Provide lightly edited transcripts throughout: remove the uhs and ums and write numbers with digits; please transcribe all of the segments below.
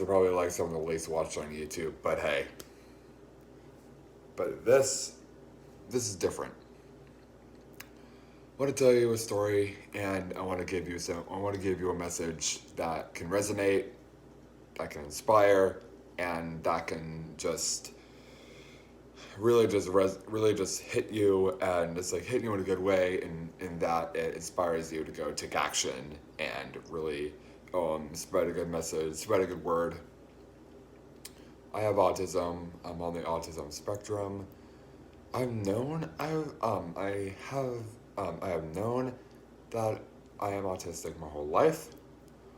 are probably like some of the least watched on YouTube, but hey. But this is different. I want to tell you a story, and I want to give you a message that can resonate, that can inspire, and that can just really just hit you, and it's like hitting you in a good way, in that it inspires you to go take action and really spread a good message, spread a good word. I have autism. I'm on the autism spectrum. I have known that I am autistic my whole life.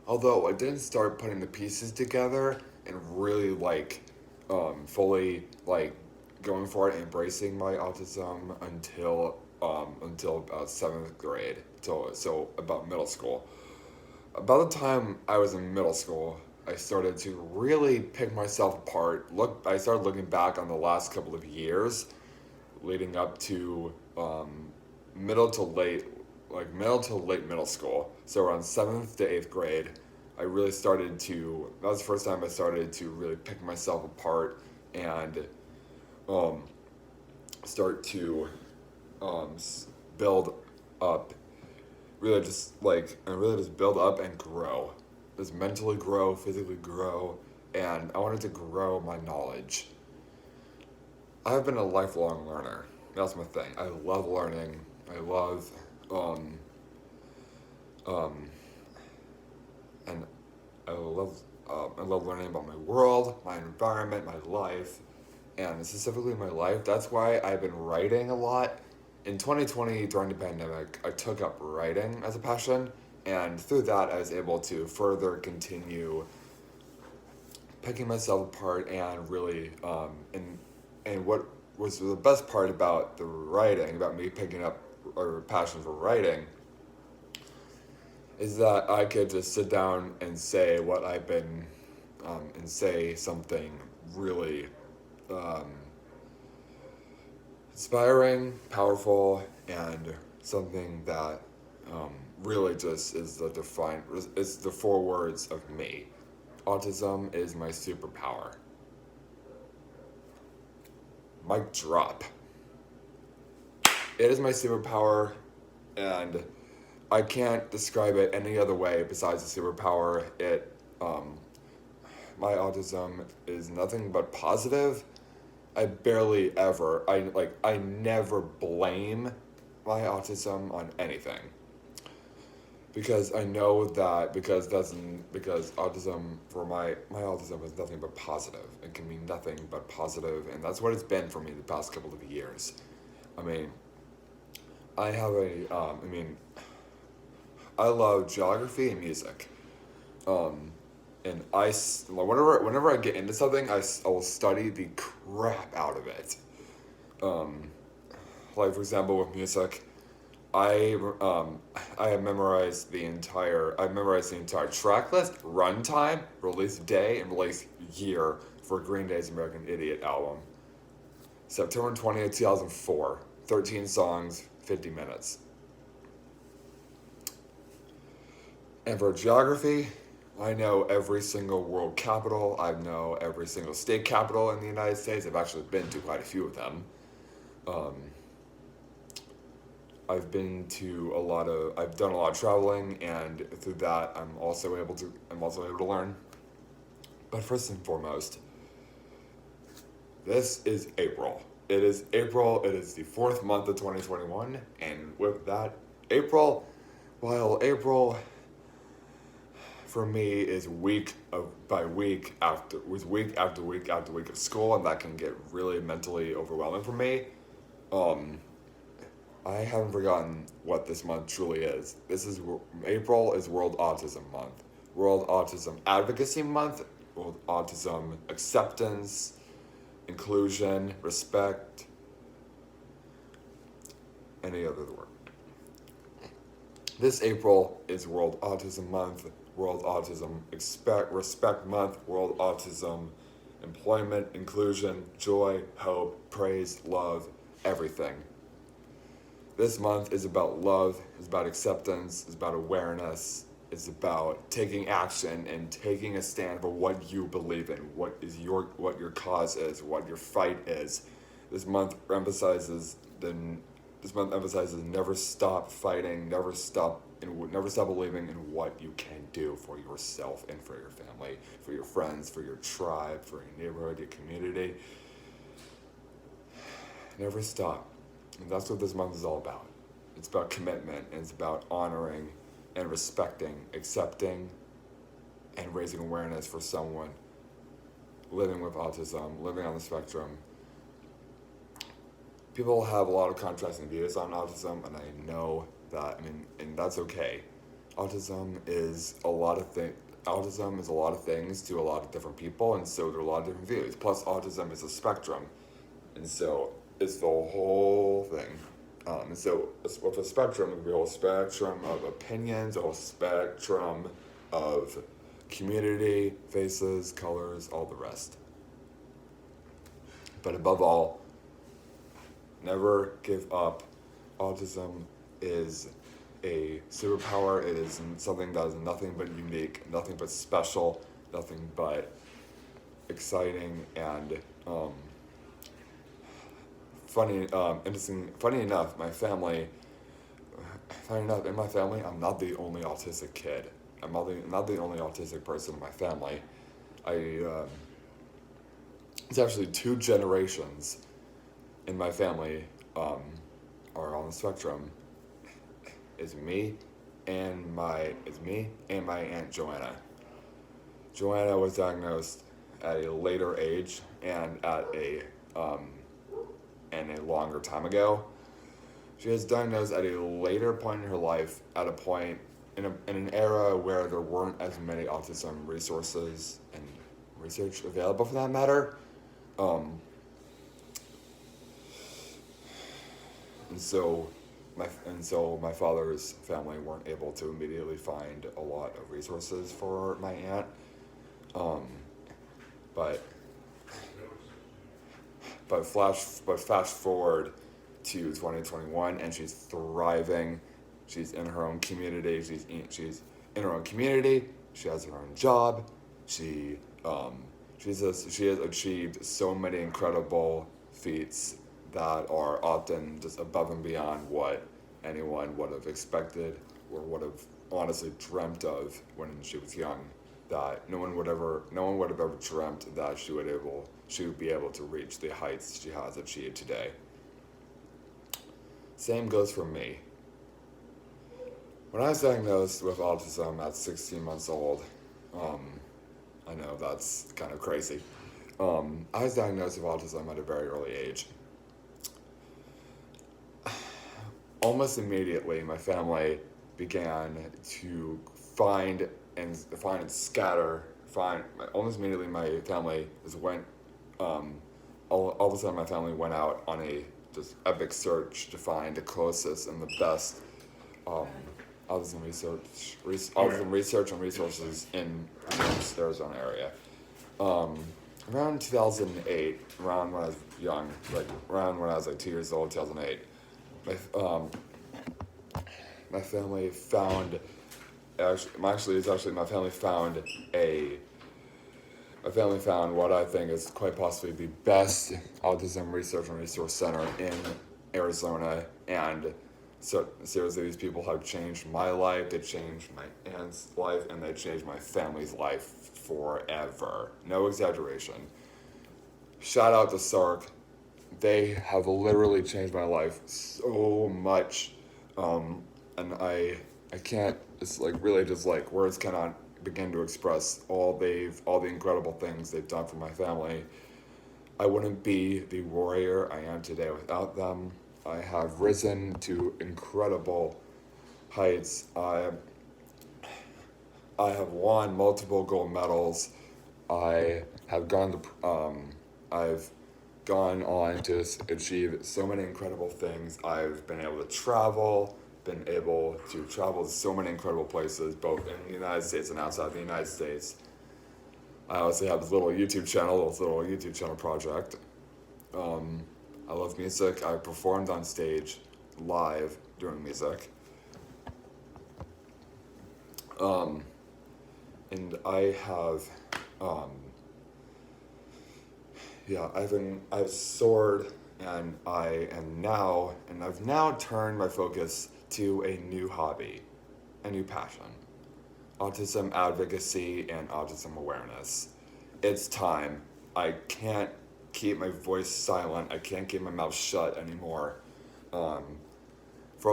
Although I didn't start putting the pieces together and really fully going for it, embracing my autism until about seventh grade, so about middle school. About the time I was in middle school, I started to really pick myself apart. I started looking back on the last couple of years, leading up to middle to late, middle to late middle school. So around seventh to eighth grade, I really started to. That was the first time I started to really pick myself apart and um, start to build up, really just build up and grow, just mentally grow, physically grow, and I wanted to grow my knowledge. I've been a lifelong learner. That's my thing. I love learning. I love, um, um, and I love learning about my world, my environment, my life, and specifically my life. That's why I've been writing a lot. In 2020, during the pandemic, I took up writing as a passion, and through that, I was able to further continue picking myself apart and really, and what was the best part about the writing, about me picking up a passion for writing, is that I could just sit down and say what I've been, and say something really um, inspiring, powerful, and something that really just it's the four words of me. Autism is my superpower. Mic drop. It is my superpower, and I can't describe it any other way besides a superpower. Um, my autism is nothing but positive. I never blame my autism on anything, because I know that because autism for my autism is nothing but positive. It can mean nothing but positive, and that's what it's been for me the past couple of years. I mean, I have a I mean, I love geography and music. Um, and whenever I get into something, I will study the crap out of it. Um, like for example, with music, I um, I memorized the entire track list, runtime, release day, and release year for Green Day's American Idiot album. September 20th, 2004. 13 songs, 50 minutes. And for geography, I know every single world capital. I know every single state capital in the United States. I've actually been to quite a few of them. Um, I've done a lot of traveling, and through that, I'm also able to learn. But first and foremost, this is April. It is April. It is the fourth month of 2021, and with that, April, while April for me is week after week after week of school, and that can get really mentally overwhelming for me. Um, I haven't forgotten what this month truly is. April is World Autism Month, World Autism Advocacy Month, World Autism Acceptance, Inclusion, Respect, any other word. This April is World Autism Month, World Autism Respect Month, World Autism Employment, Inclusion, Joy, Hope, Praise, Love, everything. This month is about love, it's about acceptance, it's about awareness, is about taking action and taking a stand for what you believe in, what your cause is, what your fight is. This month emphasizes never stop fighting, never stop believing in what you can do for yourself and for your family, for your friends, for your tribe, for your neighborhood, your community. Never stop. And that's what this month is all about. It's about commitment, and it's about honoring and respecting, accepting, and raising awareness for someone living with autism, living on the spectrum. People have a lot of contrasting views on autism, and I know that. And that's okay. Autism is a lot of things. Autism is a lot of things to a lot of different people, and so there are a lot of different views. Plus, autism is a spectrum, and so it's the whole thing. And so with a spectrum, it could be a whole spectrum of opinions, a whole spectrum of community, faces, colors, all the rest. But above all, never give up. Autism is a superpower. It is something that is nothing but unique, nothing but special, nothing but exciting and interesting. Funny enough, in my family, I'm not the only autistic kid. I'm not the only autistic person in my family. It's actually 2 generations in my family are on the spectrum. It's me and my Aunt Joanna. Joanna was diagnosed at a later age and at a longer time ago. She was diagnosed at a later point in her life, at a point in an era where there weren't as many autism resources and research available for that matter. And so my father's family weren't able to immediately find a lot of resources for my aunt. But fast forward to 2021, and she's thriving. She's in her own community. She's in her own community. She has her own job. She has achieved so many incredible feats that are often just above and beyond what anyone would have expected or would have honestly dreamt of when she was young. That no one would have ever dreamt that she would be able to reach the heights she has achieved today. Same goes for me. When I was diagnosed with autism at 16 months old, I know that's kind of crazy. I was diagnosed with autism at a very early age. Almost immediately, my family began to find and scatter. Almost immediately, my family all of a sudden, my family went out on a just epic search to find the closest and the best autism research and resources in the Arizona area. Around 2008, around when I was young, around when I was 2 years old, 2008, my family found. My family found what I think is quite possibly the best autism research and resource center in Arizona, and so seriously, these people have changed my life. They changed my aunt's life, and they changed my family's life forever. No exaggeration. Shout out to Sark. They have literally changed my life so much, and I can't. It's really just words cannot begin to express all the incredible things they've done for my family. I wouldn't be the warrior I am today without them. I have risen to incredible heights. I have won multiple gold medals. I've gone on to achieve so many incredible things. I've been able to so many incredible places, both in the United States and outside the United States. I also have this little YouTube channel project. I love music. I performed on stage live doing music. Um, and I have, I've soared, and I've now turned my focus to a new hobby, a new passion: autism advocacy and autism awareness. It's time. I can't keep my voice silent. I can't keep my mouth shut anymore. Um, for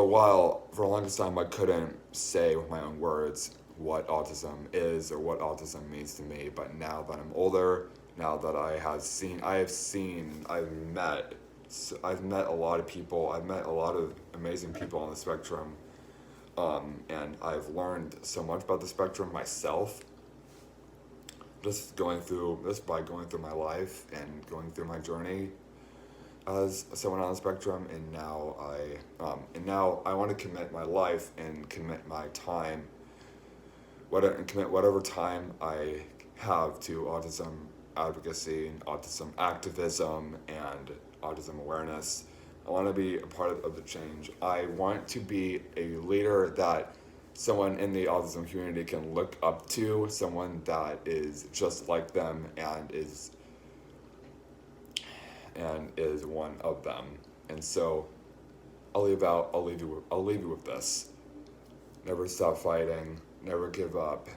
the longest time, I couldn't say with my own words what autism is or what autism means to me. But now that I'm older, now that I've met a lot of people. I've met a lot of amazing people on the spectrum, and I've learned so much about the spectrum myself. Just by going through my life and going through my journey as someone on the spectrum, and now I want to commit my life and commit my time, and commit whatever time I have to autism advocacy and autism activism and autism awareness. I want to be a part of the change. I want to be a leader that someone in the autism community can look up to, someone that is just like them and is one of them. And so I'll leave you with this. Never stop fighting, never give up.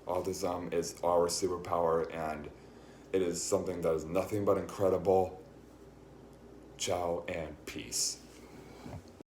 Autism is our superpower, and it is something that is nothing but incredible. Ciao and peace.